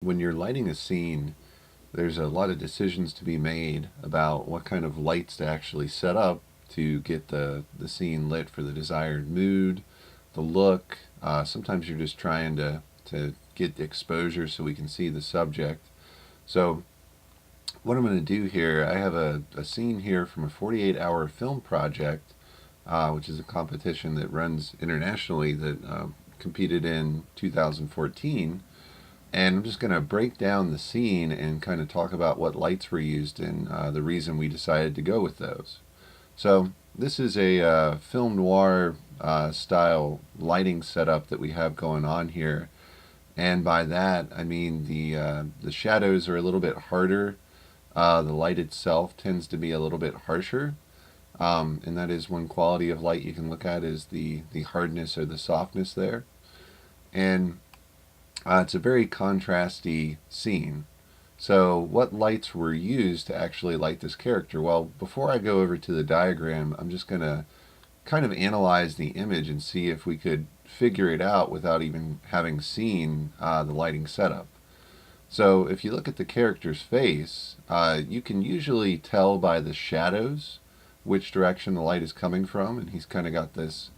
When you're lighting a scene, there's a lot of decisions to be made about what kind of lights to actually set up to get the scene lit for the desired mood, the look. Sometimes you're just trying to get the exposure so we can see the subject. So, what I'm going to do here, I have a scene here from a 48-hour film project, which is a competition that runs internationally that competed in 2014. And I'm just going to break down the scene and kind of talk about what lights were used and the reason we decided to go with those. So, this is a film noir style lighting setup that we have going on here. And by that, I mean the shadows are a little bit harder. The light itself tends to be a little bit harsher. And that is one quality of light you can look at is the hardness or the softness there. And it's a very contrasty scene. So, what lights were used to actually light this character? Well, before I go over to the diagram, I'm just going to kind of analyze the image and see if we could figure it out without even having seen the lighting setup. So, if you look at the character's face, you can usually tell by the shadows which direction the light is coming from, and he's kind of got this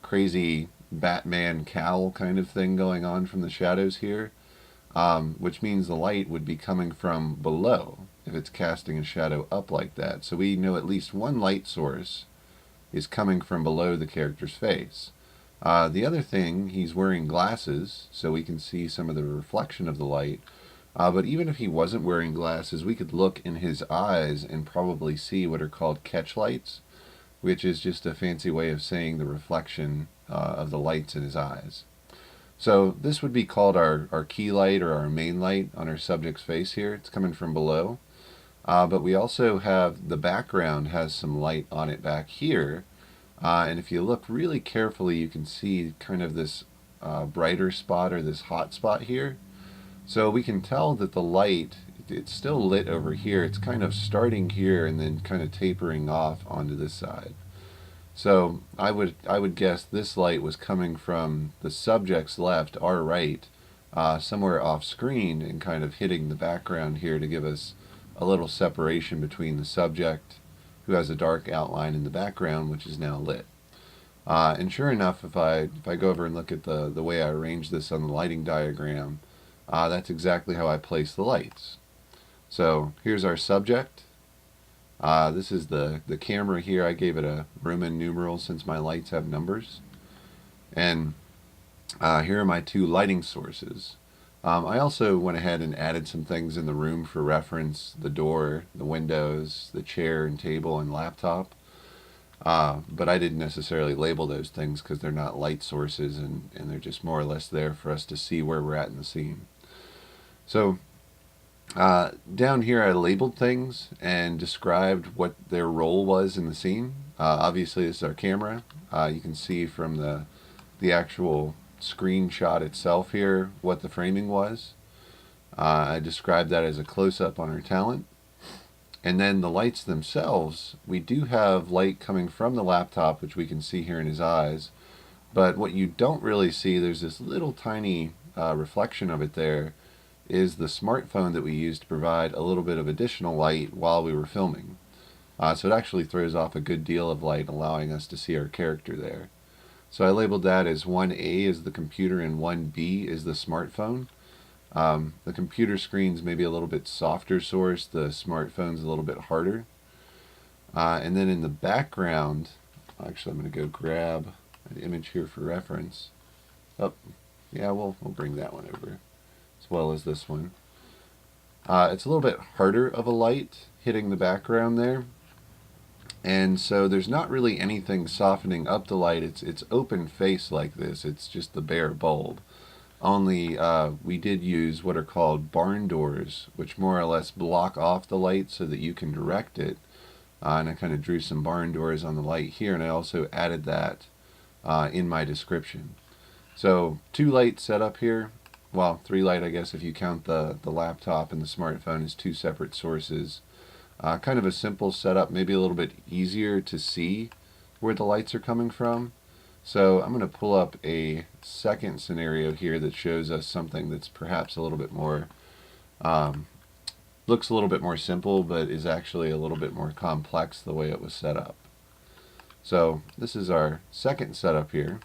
crazy Batman cowl kind of thing going on from the shadows here, which means the light would be coming from below if it's casting a shadow up like that. So we know at least one light source is coming from below the character's face. The other thing, he's wearing glasses, so we can see some of the reflection of the light. But even if he wasn't wearing glasses, we could look in his eyes and probably see what are called catch lights, which is just a fancy way of saying the reflection of the lights in his eyes. So this would be called our key light or our main light on our subject's face here. It's coming from below. But we also have the background has some light on it back here. And if you look really carefully, you can see kind of this brighter spot or this hot spot here. So we can tell that the light, it's still lit over here. It's kind of starting here and then kind of tapering off onto this side. So I would guess this light was coming from the subject's left, our right, somewhere off screen and kind of hitting the background here to give us a little separation between the subject, who has a dark outline in the background, which is now lit. And sure enough, if I go over and look at the way I arranged this on the lighting diagram, that's exactly how I place the lights. So here's our subject. This is the camera here. I gave it a Roman numeral since my lights have numbers. And here are my two lighting sources. I also went ahead and added some things in the room for reference: the door, the windows, the chair and table and laptop. But I didn't necessarily label those things because they're not light sources and they're just more or less there for us to see where we're at in the scene. So down here I labeled things and described what their role was in the scene. Obviously this is our camera. You can see from the actual screenshot itself here what the framing was. I described that as a close-up on our talent. And then the lights themselves, we do have light coming from the laptop, which we can see here in his eyes. But what you don't really see, there's this little tiny reflection of it there, is the smartphone that we used to provide a little bit of additional light while we were filming. So it actually throws off a good deal of light, allowing us to see our character there. So I labeled that as 1A is the computer and 1B is the smartphone. The computer screen's maybe a little bit softer source, the smartphone's a little bit harder. And then in the background, actually I'm going to go grab an image here for reference. Oh, yeah, we'll bring that one over, as well as this one. It's a little bit harder of a light hitting the background there. And so there's not really anything softening up the light. It's open face like this. It's just the bare bulb. Only we did use what are called barn doors, which more or less block off the light so that you can direct it. And I kind of drew some barn doors on the light here, and I also added that in my description. So 2 light setup here. Well, 3 light, I guess, if you count the laptop and the smartphone as 2 separate sources. Kind of a simple setup, maybe a little bit easier to see where the lights are coming from. So I'm going to pull up a second scenario here that shows us something that's perhaps a little bit more Looks a little bit more simple, but is actually a little bit more complex the way it was set up. So this is our second setup here.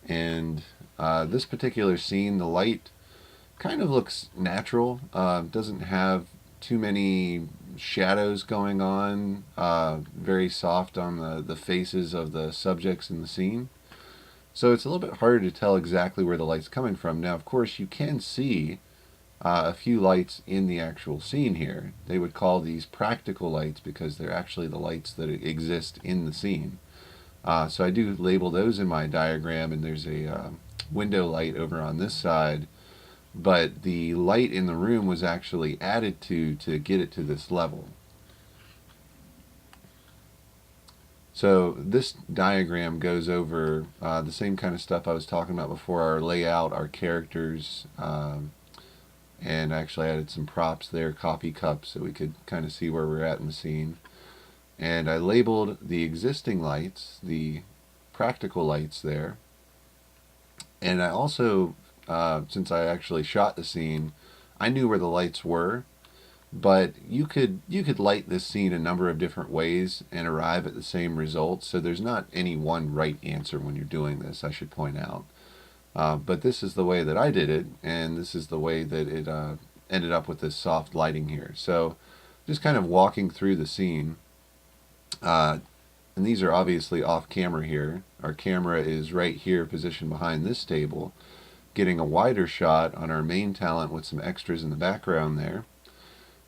And this particular scene, the light kind of looks natural. Doesn't have too many shadows going on. Very soft on the faces of the subjects in the scene. So it's a little bit harder to tell exactly where the light's coming from. Now, of course, you can see a few lights in the actual scene here. They would call these practical lights because they're actually the lights that exist in the scene. So I do label those in my diagram, and there's a window light over on this side, but the light in the room was actually added to get it to this level. So this diagram goes over the same kind of stuff I was talking about before, our layout, our characters, and I actually added some props there, coffee cups, so we could kind of see where we're at in the scene. And I labeled the existing lights, the practical lights there. And I also, since I actually shot the scene, I knew where the lights were. But you could light this scene a number of different ways and arrive at the same result. So there's not any one right answer when you're doing this, I should point out. But this is the way that I did it, and this is the way that it ended up with this soft lighting here. So just kind of walking through the scene. And these are obviously off camera here. Our camera is right here positioned behind this table, getting a wider shot on our main talent with some extras in the background there.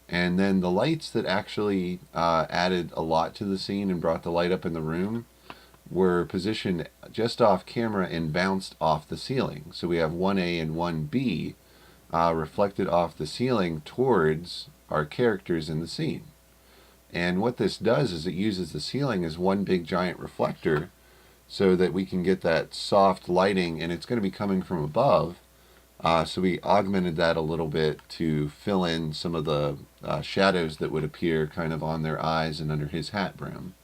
And then the lights that actually added a lot to the scene and brought the light up in the room were positioned just off camera and bounced off the ceiling. So we have 1A and 1B reflected off the ceiling towards our characters in the scene. And what this does is it uses the ceiling as one big giant reflector so that we can get that soft lighting, and it's going to be coming from above. So we augmented that a little bit to fill in some of the shadows that would appear kind of on their eyes and under his hat brim.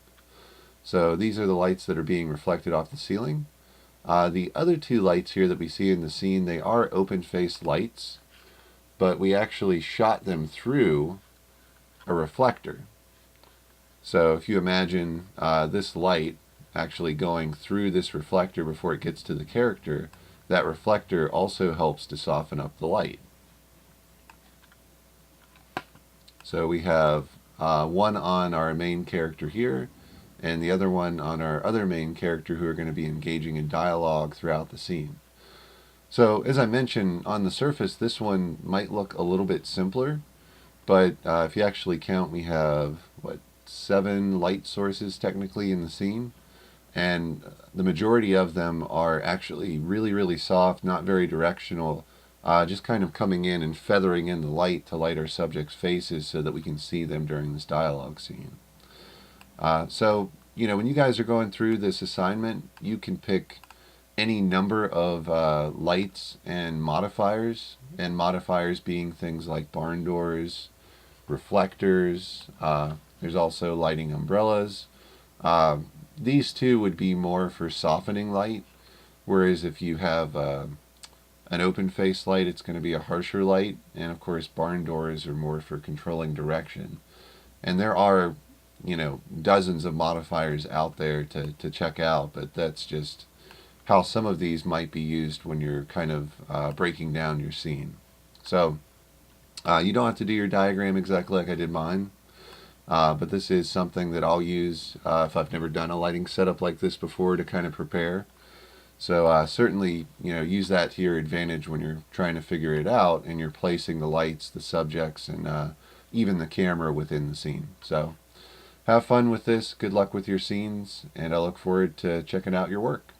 So these are the lights that are being reflected off the ceiling. The other two lights here that we see in the scene, they are open-faced lights, but we actually shot them through a reflector. So if you imagine this light actually going through this reflector before it gets to the character, that reflector also helps to soften up the light. So we have one on our main character here, and the other one on our other main character who are going to be engaging in dialogue throughout the scene. So as I mentioned, on the surface this one might look a little bit simpler, but if you actually count, we have 7 light sources technically in the scene, and the majority of them are actually really soft, not very directional, just kind of coming in and feathering in the light to light our subjects' faces so that we can see them during this dialogue scene. So, you know, when you guys are going through this assignment, you can pick any number of lights and modifiers being things like barn doors, reflectors, there's also lighting umbrellas. These two would be more for softening light, whereas if you have an open face light, it's going to be a harsher light, and of course barn doors are more for controlling direction. And there are, you know, dozens of modifiers out there to check out, but that's just how some of these might be used when you're kind of breaking down your scene. So you don't have to do your diagram exactly like I did mine. But this is something that I'll use if I've never done a lighting setup like this before to kind of prepare. So certainly, you know, use that to your advantage when you're trying to figure it out and you're placing the lights, the subjects, and even the camera within the scene. So have fun with this. Good luck with your scenes, and I look forward to checking out your work.